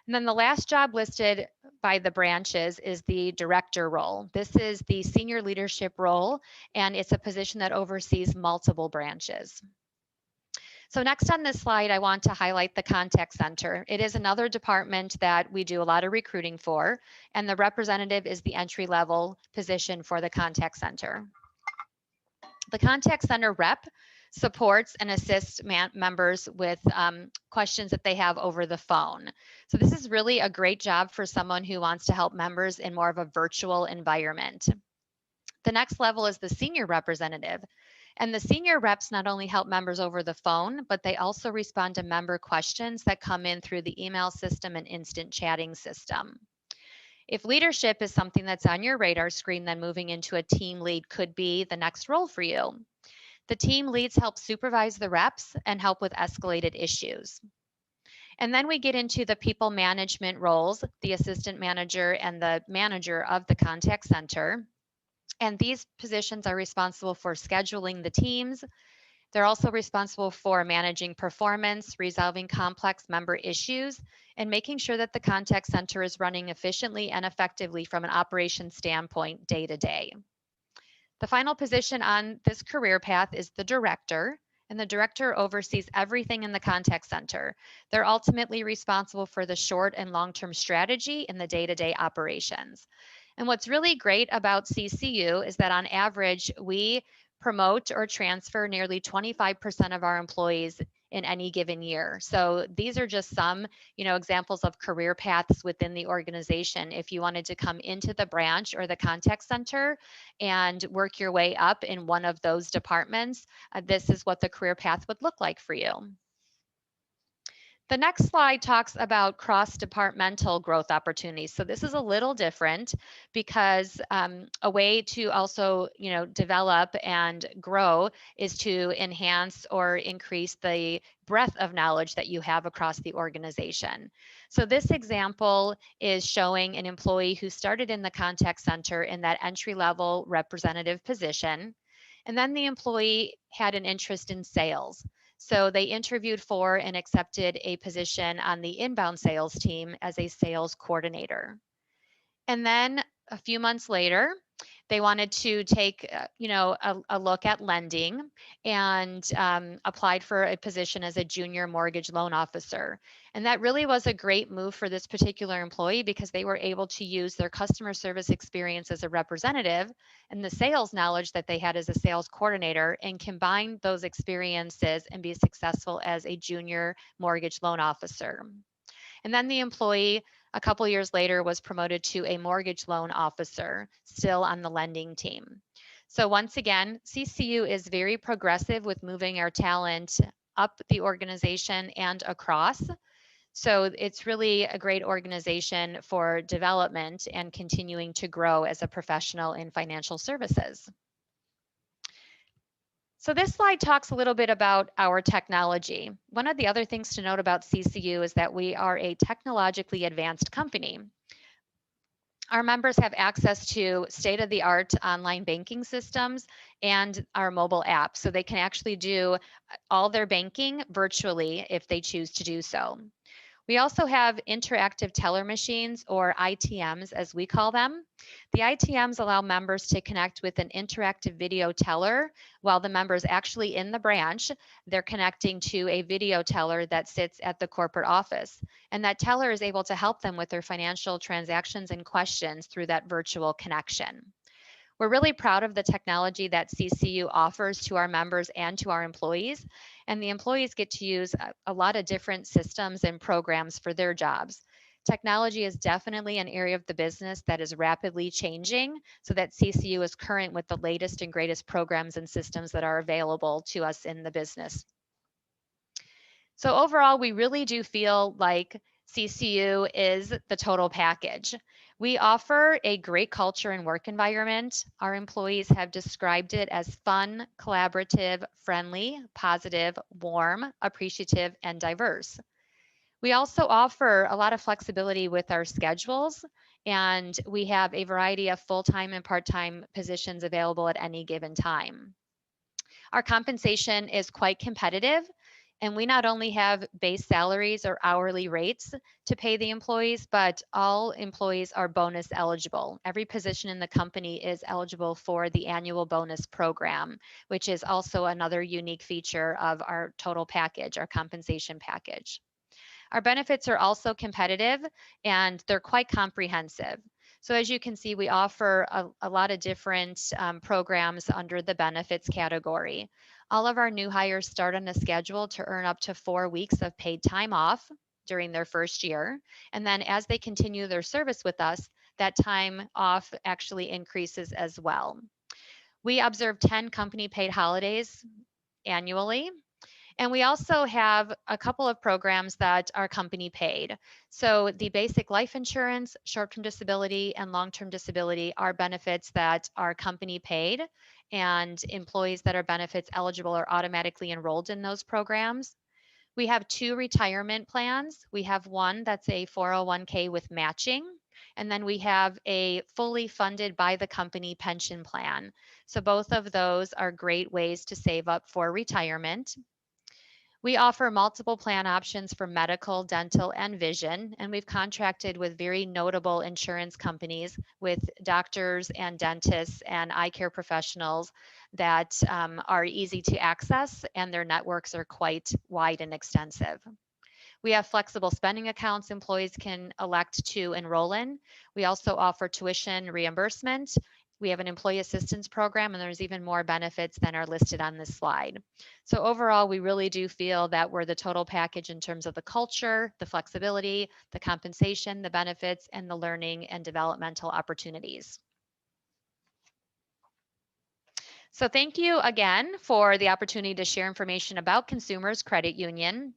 And then the last job listed by the branches is the director role. This is the senior leadership role, and it's a position that oversees multiple branches. So next on this slide, I want to highlight the contact center. It is another department that we do a lot of recruiting for, and the representative is the entry-level position for the contact center. The contact center rep supports and assists members with questions that they have over the phone. So this is really a great job for someone who wants to help members in more of a virtual environment. The next level is the senior representative. And the senior reps not only help members over the phone, but they also respond to member questions that come in through the email system and instant chatting system. If leadership is something that's on your radar screen, then moving into a team lead could be the next role for you. The team leads help supervise the reps and help with escalated issues. And then we get into the people management roles, the assistant manager and the manager of the contact center. And these positions are responsible for scheduling the teams. They're also responsible for managing performance, resolving complex member issues, and making sure that the contact center is running efficiently and effectively from an operations standpoint day to day. The final position on this career path is the director, and the director oversees everything in the contact center. They're ultimately responsible for the short and long-term strategy and the day-to-day operations. And what's really great about CCU is that on average, we promote or transfer nearly 25% of our employees in any given year. So these are just some, examples of career paths within the organization. If you wanted to come into the branch or the contact center and work your way up in one of those departments, this is what the career path would look like for you. The next slide talks about cross-departmental growth opportunities. So this is a little different because a way to also, develop and grow is to enhance or increase the breadth of knowledge that you have across the organization. So this example is showing an employee who started in the contact center in that entry-level representative position, and then the employee had an interest in sales. So they interviewed for and accepted a position on the inbound sales team as a sales coordinator. And then a few months later, they wanted to take, a look at lending and applied for a position as a junior mortgage loan officer. And that really was a great move for this particular employee because they were able to use their customer service experience as a representative and the sales knowledge that they had as a sales coordinator and combine those experiences and be successful as a junior mortgage loan officer. And then the employee, a couple years later, was promoted to a mortgage loan officer, still on the lending team. So once again, CCU is very progressive with moving our talent up the organization and across. So it's really a great organization for development and continuing to grow as a professional in financial services. So this slide talks a little bit about our technology. One of the other things to note about CCU is that we are a technologically advanced company. Our members have access to state-of-the-art online banking systems and our mobile app, so they can actually do all their banking virtually if they choose to do so. We also have interactive teller machines, or ITMs as we call them. The ITMs allow members to connect with an interactive video teller while the member's actually in the branch. They're connecting to a video teller that sits at the corporate office. And that teller is able to help them with their financial transactions and questions through that virtual connection. We're really proud of the technology that CCU offers to our members and to our employees, and the employees get to use a lot of different systems and programs for their jobs. Technology is definitely an area of the business that is rapidly changing, so that CCU is current with the latest and greatest programs and systems that are available to us in the business. So overall, we really do feel like CCU is the total package. We offer a great culture and work environment. Our employees have described it as fun, collaborative, friendly, positive, warm, appreciative, and diverse. We also offer a lot of flexibility with our schedules, and we have a variety of full-time and part-time positions available at any given time. Our compensation is quite competitive, and we not only have base salaries or hourly rates to pay the employees, but all employees are bonus eligible. Every position in the company is eligible for the annual bonus program, which is also another unique feature of our total package, our compensation package. Our benefits are also competitive, and they're quite comprehensive. So as you can see, we offer a lot of different programs under the benefits category. All of our new hires start on a schedule to earn up to 4 weeks of paid time off during their first year. And then as they continue their service with us, that time off actually increases as well. We observe 10 company paid holidays annually. And we also have a couple of programs that are company paid. So the basic life insurance, short-term disability, and long-term disability are benefits that are company paid, and employees that are benefits eligible are automatically enrolled in those programs. We have 2 retirement plans. We have one that's a 401k with matching, and then we have a fully funded by the company pension plan. So both of those are great ways to save up for retirement. We offer multiple plan options for medical, dental, and vision, and we've contracted with very notable insurance companies with doctors and dentists and eye care professionals that are easy to access, and their networks are quite wide and extensive. We have flexible spending accounts employees can elect to enroll in. We also offer tuition reimbursement. We have an employee assistance program, and there's even more benefits than are listed on this slide. So overall, we really do feel that we're the total package in terms of the culture, the flexibility, the compensation, the benefits, and the learning and developmental opportunities. So thank you again for the opportunity to share information about Consumers Credit Union.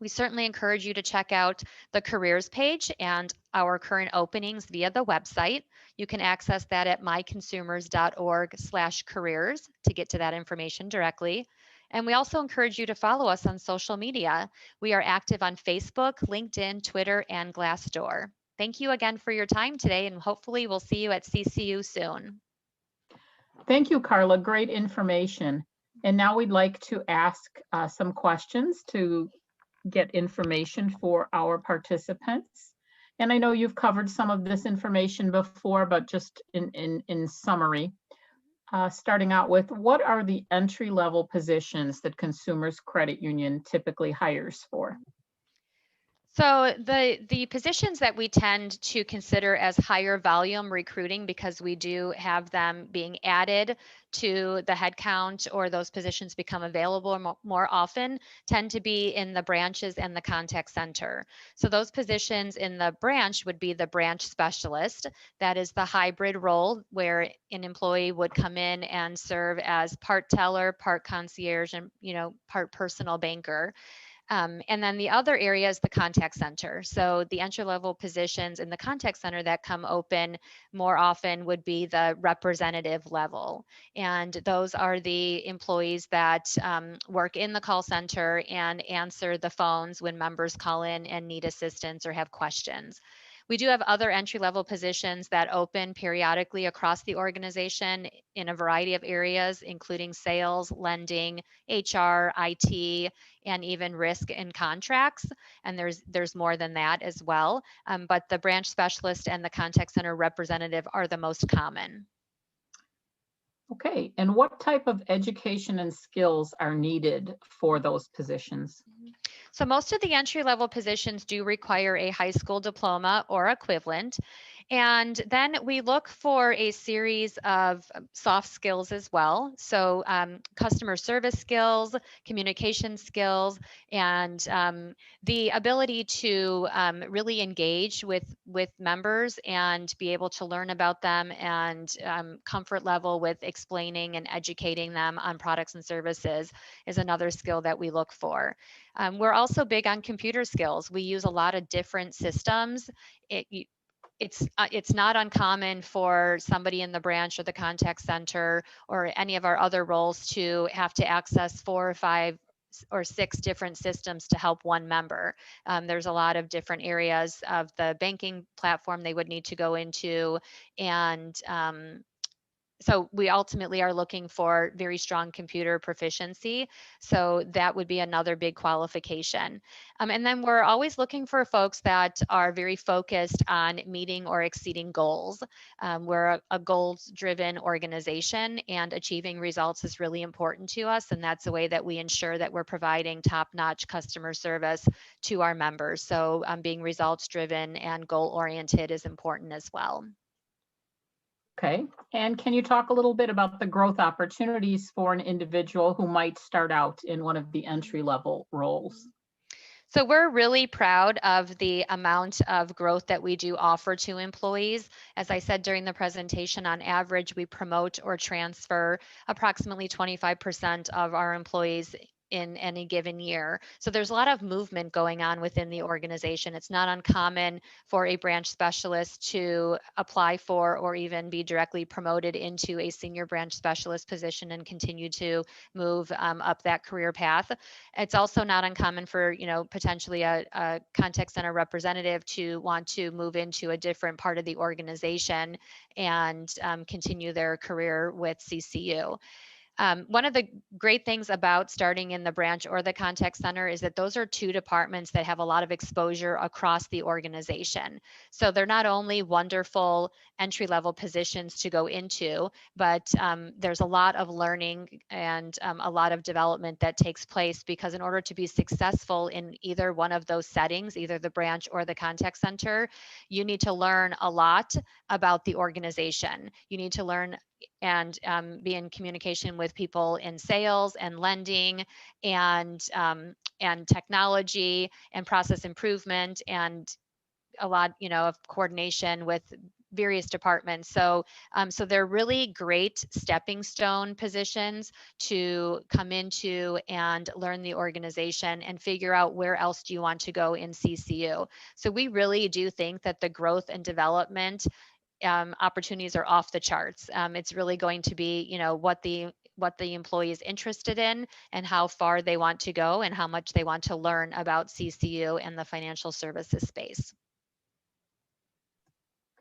We certainly encourage you to check out the careers page and our current openings via the website. You can access that at myconsumers.org/careers to get to that information directly. And we also encourage you to follow us on social media. We are active on Facebook, LinkedIn, Twitter, and Glassdoor. Thank you again for your time today, and hopefully we'll see you at CCU soon. Thank you, Carla. Great information. And now we'd like to ask some questions to get information for our participants. And I know you've covered some of this information before, but just in summary, starting out with, what are the entry-level positions that Consumers Credit Union typically hires for? So the positions that we tend to consider as higher volume recruiting, because we do have them being added to the headcount or those positions become available more often, tend to be in the branches and the contact center. So those positions in the branch would be the branch specialist. That is the hybrid role where an employee would come in and serve as part teller, part concierge, and part personal banker. And then the other area is the contact center. So the entry-level positions in the contact center that come open more often would be the representative level. And those are the employees that work in the call center and answer the phones when members call in and need assistance or have questions. We do have other entry-level positions that open periodically across the organization in a variety of areas, including sales, lending, HR, IT, and even risk and contracts. And there's more than that as well. But the branch specialist and the contact center representative are the most common. Okay, and what type of education and skills are needed for those positions? So most of the entry-level positions do require a high school diploma or equivalent. And then we look for a series of soft skills as well. So customer service skills, communication skills, and the ability to really engage with members and be able to learn about them, and comfort level with explaining and educating them on products and services is another skill that we look for. We're also big on computer skills. We use a lot of different systems. It's not uncommon for somebody in the branch or the contact center or any of our other roles to have to access 4 or 5 or 6 different systems to help one member. There's a lot of different areas of the banking platform they would need to go into, and so we ultimately are looking for very strong computer proficiency. So that would be another big qualification. And then we're always looking for folks that are very focused on meeting or exceeding goals. We're a goals-driven organization, and achieving results is really important to us. And that's a way that we ensure that we're providing top-notch customer service to our members. So being results-driven and goal-oriented is important as well. Okay, and can you talk a little bit about the growth opportunities for an individual who might start out in one of the entry-level roles? So we're really proud of the amount of growth that we do offer to employees. As I said during the presentation, on average, we promote or transfer approximately 25% of our employees in any given year. So there's a lot of movement going on within the organization. It's not uncommon for a branch specialist to apply for or even be directly promoted into a senior branch specialist position and continue to move up that career path. It's also not uncommon for, potentially a contact center representative to want to move into a different part of the organization and continue their career with CCU. One of the great things about starting in the branch or the contact center is that those are 2 departments that have a lot of exposure across the organization. So they're not only wonderful entry-level positions to go into, but there's a lot of learning and a lot of development that takes place, because in order to be successful in either one of those settings, either the branch or the contact center, you need to learn a lot about the organization. You need to learn and be in communication with people in sales and lending and technology and process improvement, and a lot, of coordination with various departments. So they're really great stepping stone positions to come into and learn the organization and figure out where else do you want to go in CCU. So we really do think that the growth and development opportunities are off the charts. It's really going to be, what the employee is interested in and how far they want to go and how much they want to learn about CCU and the financial services space.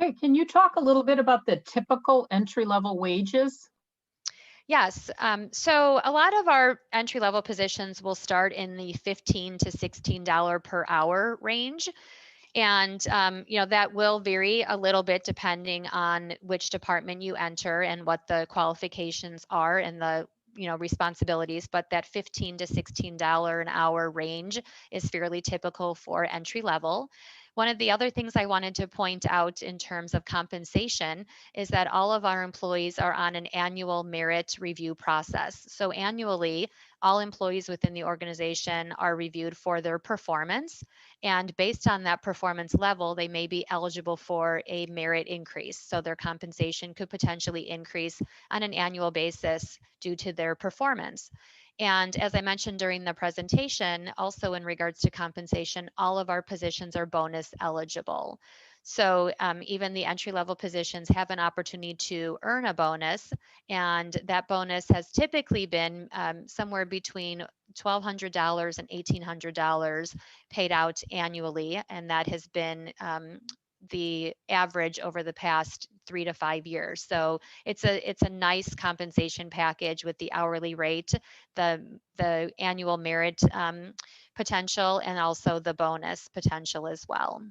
Okay, can you talk a little bit about the typical entry-level wages? Yes. So a lot of our entry-level positions will start in the $15 to $16 per hour range. And, that will vary a little bit depending on which department you enter and what the qualifications are and the responsibilities, but that $15 to $16 an hour range is fairly typical for entry level. One of the other things I wanted to point out in terms of compensation is that all of our employees are on an annual merit review process. So annually, all employees within the organization are reviewed for their performance. And based on that performance level, they may be eligible for a merit increase. So their compensation could potentially increase on an annual basis due to their performance. And as I mentioned during the presentation, also in regards to compensation, all of our positions are bonus eligible. So even the entry-level positions have an opportunity to earn a bonus, and that bonus has typically been somewhere between $1,200 and $1,800 paid out annually, and that has been the average over the past 3 to 5 years. So it's a nice compensation package with the hourly rate, the annual merit potential, and also the bonus potential as well.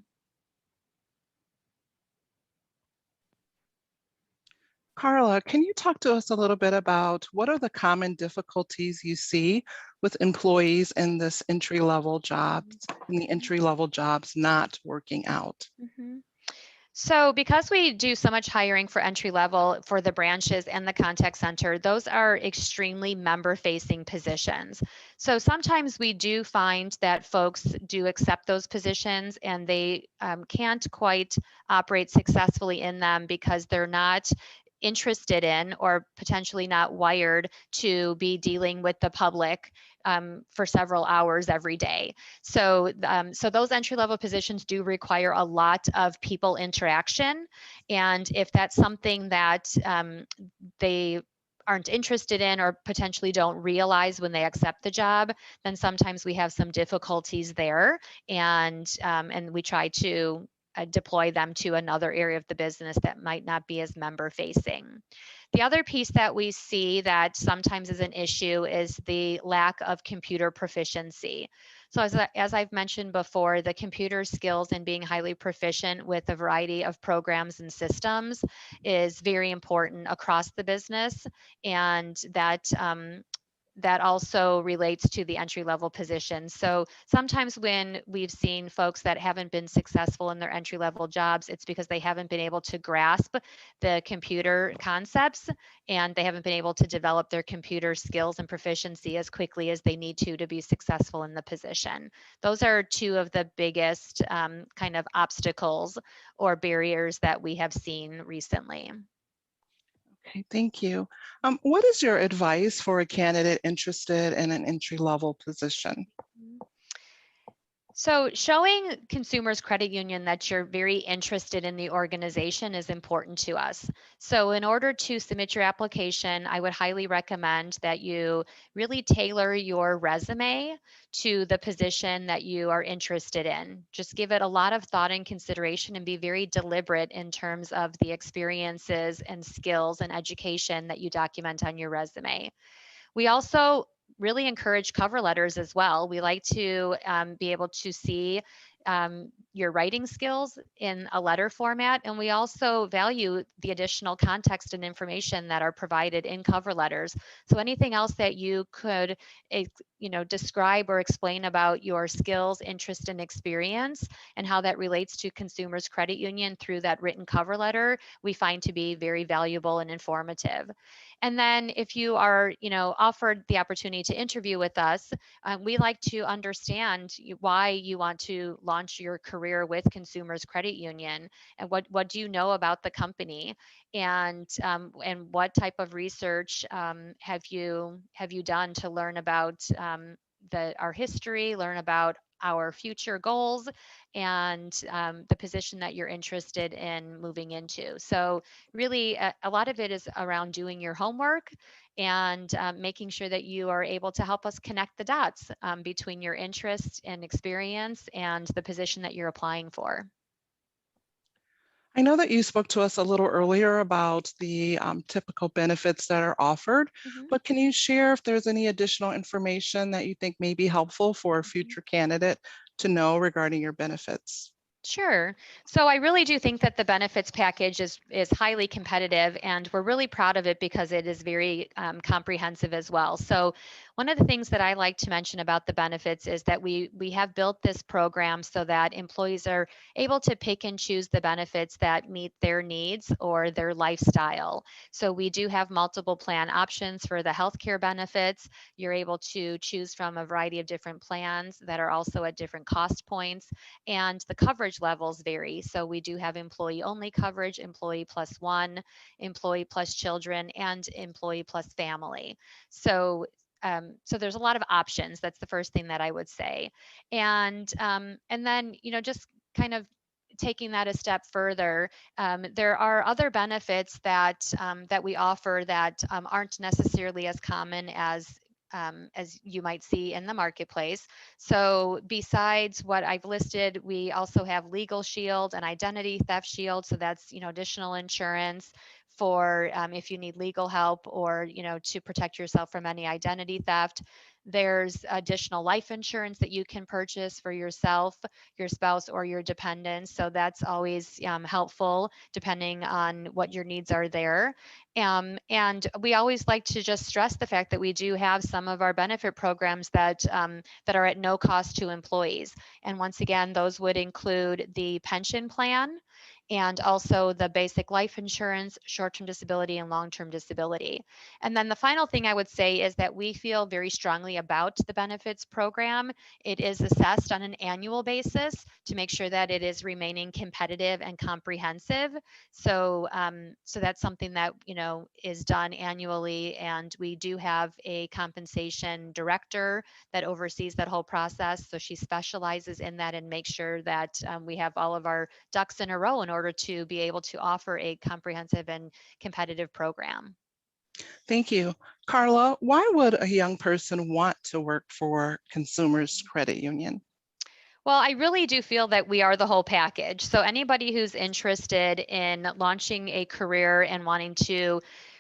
Carla, can you talk to us a little bit about what are the common difficulties you see with employees in this entry-level jobs, in the entry-level jobs not working out? Mm-hmm. So because we do so much hiring for entry level for the branches and the contact center, those are extremely member facing positions. So sometimes we do find that folks do accept those positions and they can't quite operate successfully in them because they're not interested in or potentially not wired to be dealing with the public for several hours every day. So those entry level positions do require a lot of people interaction. And if that's something that they aren't interested in or potentially don't realize when they accept the job, then sometimes we have some difficulties there. And we try to deploy them to another area of the business that might not be as member facing. The other piece that we see that sometimes is an issue is the lack of computer proficiency. So as I've mentioned before, the computer skills and being highly proficient with a variety of programs and systems is very important across the business, and that also relates to the entry level position. So sometimes when we've seen folks that haven't been successful in their entry level jobs, it's because they haven't been able to grasp the computer concepts and they haven't been able to develop their computer skills and proficiency as quickly as they need to be successful in the position. Those are two of the biggest kind of obstacles or barriers that we have seen recently. Okay, thank you. What is your advice for a candidate interested in an entry-level position? So showing Consumers Credit Union that you're very interested in the organization is important to us. So in order to submit your application, I would highly recommend that you really tailor your resume to the position that you are interested in. Just give it a lot of thought and consideration and be very deliberate in terms of the experiences and skills and education that you document on your resume. We also really encourage cover letters as well. We like to be able to see your writing skills in a letter format, and we also value the additional context and information that are provided in cover letters. So anything else that you could describe or explain about your skills, interest, and experience and how that relates to Consumers Credit Union through that written cover letter, we find to be very valuable and informative. And then if you are, offered the opportunity to interview with us, we like to understand why you want to launch your career with Consumers Credit Union, and what do you know about the company, and what type of research have you done to learn about our history, learn about our future goals, and the position that you're interested in moving into. So really, a lot of it is around doing your homework and making sure that you are able to help us connect the dots between your interest and experience and the position that you're applying for. I know that you spoke to us a little earlier about the typical benefits that are offered, but can you share if there's any additional information that you think may be helpful for a future candidate to know regarding your benefits? Sure. So I really do think that the benefits package is highly competitive, and we're really proud of it because it is very comprehensive as well. So one of the things that I like to mention about the benefits is that we have built this program so that employees are able to pick and choose the benefits that meet their needs or their lifestyle. So we do have multiple plan options for the healthcare benefits. You're able to choose from a variety of different plans that are also at different cost points, and the coverage levels vary. So we do have employee only coverage, employee plus one, employee plus children, and employee plus family. So so there's a lot of options. That's the first thing that I would say. And then, just kind of taking that a step further, there are other benefits that we offer that aren't necessarily as common as you might see in the marketplace. So besides what I've listed, we also have Legal Shield and Identity Theft Shield. So that's, additional insurance for if you need legal help or, to protect yourself from any identity theft. There's additional life insurance that you can purchase for yourself, your spouse, or your dependents. So that's always helpful depending on what your needs are there. And we always like to just stress the fact that we do have some of our benefit programs that are at no cost to employees. And once again, those would include the pension plan and also the basic life insurance, short-term disability, and long-term disability. And then the final thing I would say is that we feel very strongly about the benefits program. It is assessed on an annual basis to make sure that it is remaining competitive and comprehensive. So, so that's something that, is done annually, and we do have a compensation director that oversees that whole process. So she specializes in that and makes sure that we have all of our ducks in a row in order to be able to offer a comprehensive and competitive program. Thank you. Carla, why would a young person want to work for Consumers Credit Union? Well, I really do feel that we are the whole package. So anybody who's interested in launching a career and wanting to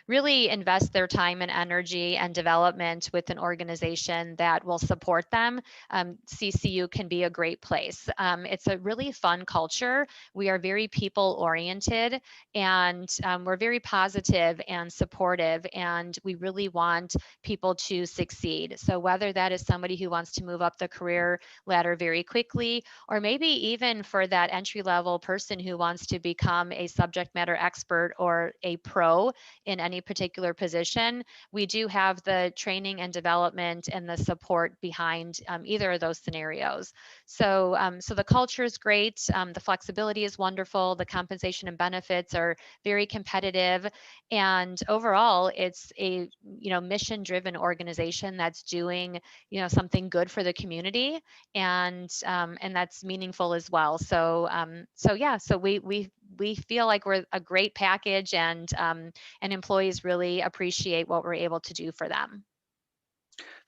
really invest their time and energy and development with an organization that will support them, CCU can be a great place. It's a really fun culture. We are very people oriented, and we're very positive and supportive, and we really want people to succeed. So whether that is somebody who wants to move up the career ladder very quickly, or maybe even for that entry-level person who wants to become a subject matter expert or a pro in any particular position, we do have the training and development and the support behind either of those scenarios. So, so the culture is great. The flexibility is wonderful. The compensation and benefits are very competitive. And overall, it's a, mission-driven organization that's doing, something good for the community, and that's meaningful as well. So, so we feel like we're a great package, and employees really appreciate what we're able to do for them.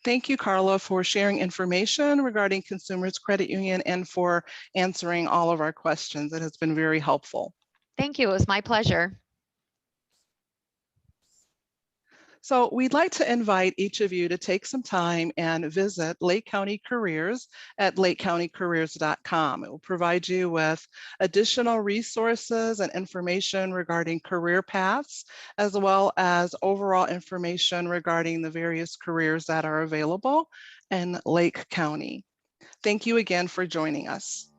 Thank you, Carla, for sharing information regarding Consumers Credit Union and for answering all of our questions. It has been very helpful. Thank you. It was my pleasure. So we'd like to invite each of you to take some time and visit Lake County Careers at lakecountycareers.com. It will provide you with additional resources and information regarding career paths, as well as overall information regarding the various careers that are available in Lake County. Thank you again for joining us.